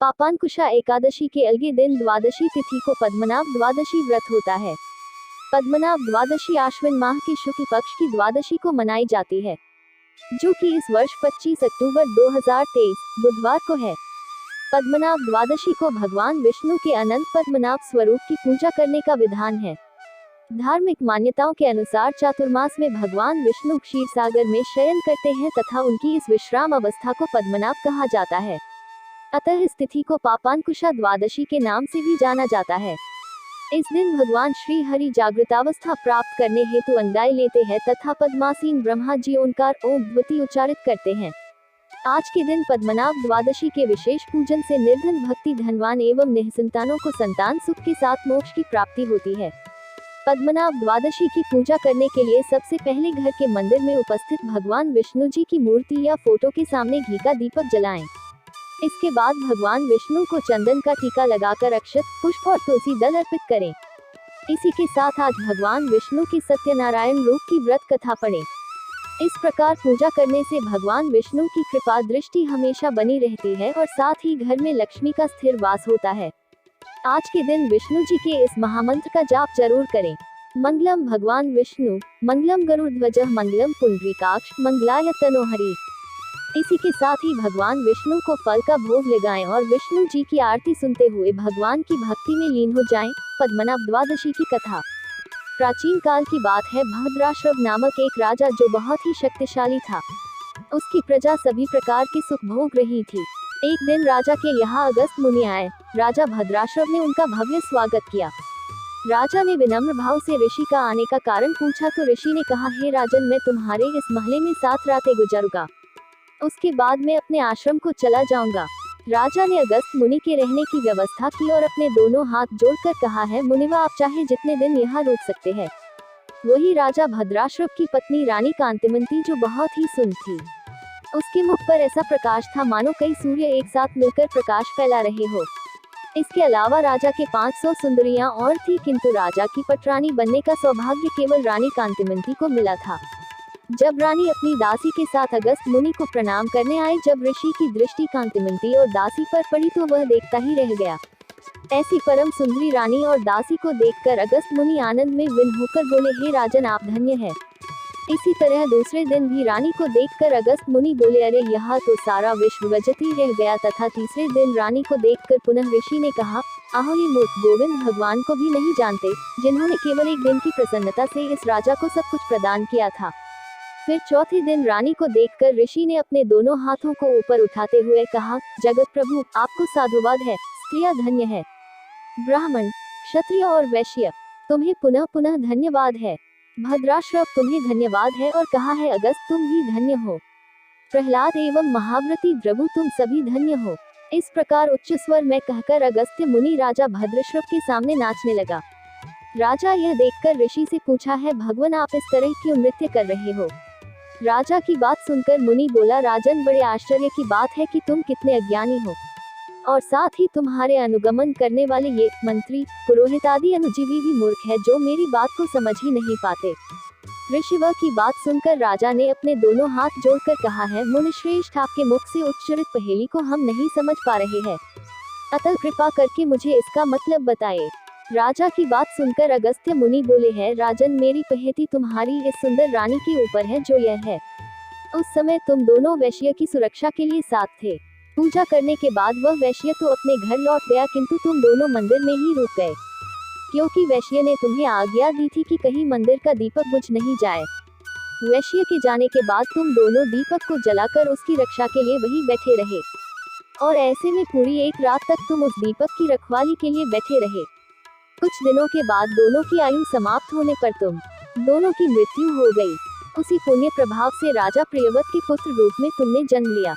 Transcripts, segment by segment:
पापांकुशा एकादशी के अलगे दिन द्वादशी तिथि को पद्मनाभ द्वादशी व्रत होता है। पद्मनाभ द्वादशी आश्विन माह की शुक्ल पक्ष की द्वादशी को मनाई जाती है, जो कि इस वर्ष 25 अक्टूबर 2023 बुधवार को है। पद्मनाभ द्वादशी को भगवान विष्णु के अनंत पद्मनाभ स्वरूप की पूजा करने का विधान है। धार्मिक मान्यताओं के अनुसार चातुर्मास में भगवान विष्णु क्षीर सागर में शयन करते हैं तथा उनकी इस विश्राम अवस्था को पद्मनाभ कहा जाता है। अतः इस तिथि को पापांकुशा द्वादशी के नाम से भी जाना जाता है। इस दिन भगवान श्री हरि जागृतावस्था प्राप्त करने हेतु अंगाई लेते हैं तथा पद्मासीन ब्रह्मा जी ओंकार ओम द्वितीय उच्चारित करते हैं। आज के दिन पद्मनाभ द्वादशी के विशेष पूजन से निर्धन भक्ति धनवान एवं निःसंतानों को संतान सुख के साथ मोक्ष की प्राप्ति होती है। पद्मनाभ द्वादशी की पूजा करने के लिए सबसे पहले घर के मंदिर में उपस्थित भगवान विष्णु जी की मूर्ति या फोटो के सामने घी का दीपक जलाएं। इसके बाद भगवान विष्णु को चंदन का टीका लगाकर अक्षत, पुष्प और तुलसी दल अर्पित करें। इसी के साथ आज भगवान विष्णु की सत्यनारायण रूप की व्रत कथा पढ़ें। इस प्रकार पूजा करने से भगवान विष्णु की कृपा दृष्टि हमेशा बनी रहती है और साथ ही घर में लक्ष्मी का स्थिर वास होता है। आज के दिन विष्णु जी के इस महामंत्र का जाप जरूर करें। मंगलम भगवान विष्णु, मंगलम गरुड़ध्वजः, मंगलम पुंडरीकाक्ष, मंगलाय तनोहरि। इसी के साथ ही भगवान विष्णु को फल का भोग लगाएं और विष्णु जी की आरती सुनते हुए भगवान की भक्ति में लीन हो जाएं। पद्मनाभ द्वादशी की कथा प्राचीन काल की बात है। भद्राश्रव नामक एक राजा जो बहुत ही शक्तिशाली था, उसकी प्रजा सभी प्रकार के सुख भोग रही थी। एक दिन राजा के यहाँ अगस्त मुनि आए। राजा भद्राश्रव ने उनका भव्य स्वागत किया। राजा ने विनम्र भाव से ऋषि का आने का कारण पूछा तो ऋषि ने कहा, हे राजन, मैं तुम्हारे इस महल में 7 रातें गुजारूंगा, उसके बाद मैं अपने आश्रम को चला जाऊंगा। राजा ने अगस्त मुनि के रहने की व्यवस्था की और अपने दोनों हाथ जोड़कर कहा है, मुनिवा, आप चाहे जितने दिन यहाँ रुक सकते हैं। वही राजा भद्राश्रव की पत्नी रानी कांतिमती, जो बहुत ही सुंदर थी। उसके मुख पर ऐसा प्रकाश था मानो कई सूर्य एक साथ मिलकर प्रकाश फैला रहे हो। इसके अलावा राजा के 500 सुंदरियां और थी, किंतु राजा की पटरानी बनने का सौभाग्य केवल रानी कांतिमती को मिला था। जब रानी अपनी दासी के साथ अगस्त मुनि को प्रणाम करने आए, जब ऋषि की दृष्टि कांतिमती और दासी पर पड़ी तो वह देखता ही रह गया। ऐसी परम सुंदरी रानी और दासी को देखकर अगस्त मुनि आनंद में विन होकर बोले, हे राजन, आप धन्य हैं। इसी तरह दूसरे दिन भी रानी को देखकर अगस्त मुनि बोले, अरे यहाँ तो सारा विश्व वजती रह गया। तथा तीसरे दिन रानी को देखकर पुनः ऋषि ने कहा, आहो ये मूर्ख, गोविंद भगवान को भी नहीं जानते, जिन्होंने केवल एक दिन की प्रसन्नता से इस राजा को सब कुछ प्रदान किया था। फिर चौथे दिन रानी को देखकर ऋषि ने अपने दोनों हाथों को ऊपर उठाते हुए कहा, जगत प्रभु, आपको साधुवाद है, स्त्रियां धन्य है। ब्राह्मण, क्षत्रिय और वैश्य, तुम्हें पुनः पुनः धन्यवाद है। भद्राश्रव, तुम्हें धन्यवाद है। और कहा है, अगस्त, तुम भी धन्य हो। प्रहलाद एवं महाव्रती द्रवु, तुम सभी धन्य हो। इस प्रकार उच्च स्वर में कहकर अगस्त्य मुनि राजा भद्राश्रव के सामने नाचने लगा। राजा यह देखकर ऋषि से पूछा है, भगवान, आप इस तरह क्यों नृत्य कर रहे हो? राजा की बात सुनकर मुनि बोला, राजन, बड़े आश्चर्य की बात है कि तुम कितने अज्ञानी हो, और साथ ही तुम्हारे अनुगमन करने वाले ये मंत्री, पुरोहित आदि अनुजीवी भी मूर्ख है, जो मेरी बात को समझ ही नहीं पाते। ऋषिव की बात सुनकर राजा ने अपने दोनों हाथ जोड़कर कहा है, मुनिश्रेष्ठ, आपके मुख से उच्चरित पहेली को हम नहीं समझ पा रहे हैं, अतः कृपा करके मुझे इसका मतलब बताए। राजा की बात सुनकर अगस्त्य मुनि बोले हैं, राजन, मेरी पहेली तुम्हारी इस सुंदर रानी के ऊपर है, जो यह है। उस समय तुम दोनों वैश्य की सुरक्षा के लिए साथ थे। पूजा करने के बाद वह वैश्य तो अपने घर लौट गया, किंतु तुम दोनों मंदिर में ही रुक गए, क्योंकि वैश्य ने तुम्हें आज्ञा दी थी कि कहीं मंदिर का दीपक बुझ नहीं जाए। वैश्य के जाने के बाद तुम दोनों दीपक को जलाकर उसकी रक्षा के लिए वहीं बैठे रहे, और ऐसे में पूरी एक रात तक तुम उस दीपक की रखवाली के लिए बैठे रहे। कुछ दिनों के बाद दोनों की आयु समाप्त होने पर तुम दोनों की मृत्यु हो गई। उसी पुण्य प्रभाव से राजा प्रियव्रत के पुत्र रूप में तुमने जन्म लिया,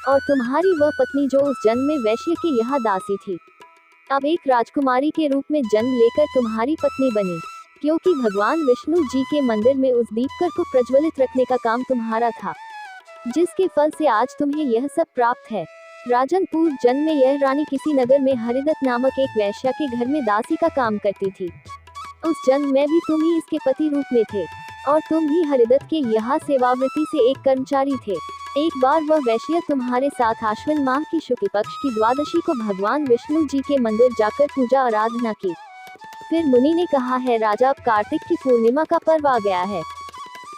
और तुम्हारी वह पत्नी जो उस जन्म में वैश्य की यहाँ दासी थी, अब एक राजकुमारी के रूप में जन्म लेकर तुम्हारी पत्नी बनी, क्योंकि भगवान विष्णु जी के मंदिर में उस दीपकर को प्रज्वलित रखने का काम तुम्हारा था, जिसके फल से आज तुम्हें यह सब प्राप्त है। राजन, पूर्व जन्म में यह रानी किसी नगर में हरिदत्त नामक एक वैश्या के घर में दासी का काम करती थी। उस जन्म में भी तुम ही इसके पति रूप में थे, और तुम भी हरिदत्त के यहाँ सेवावृत्ति से एक कर्मचारी थे। एक बार वह वैश्य तुम्हारे साथ आश्विन माह की शुक्ल पक्ष की द्वादशी को भगवान विष्णु जी के मंदिर जाकर पूजा आराधना की। फिर मुनि ने कहा है राजा, अब कार्तिक की पूर्णिमा का पर्व आ गया है।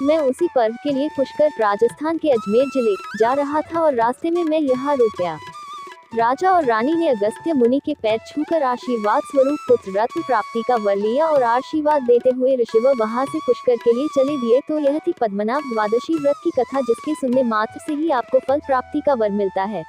मैं उसी पर्व के लिए पुष्कर राजस्थान के अजमेर जिले जा रहा था और रास्ते में मैं यहाँ रुक गया। राजा और रानी ने अगस्त्य मुनि के पैर छूकर आशीर्वाद स्वरूप पुत्र रत्न प्राप्ति का वर लिया और आशीर्वाद देते हुए ऋषिव वहां से पुष्कर के लिए चले दिए। तो यह थी पद्मनाभ द्वादशी व्रत की कथा, जिसके सुनने मात्र से ही आपको फल प्राप्ति का वर मिलता है।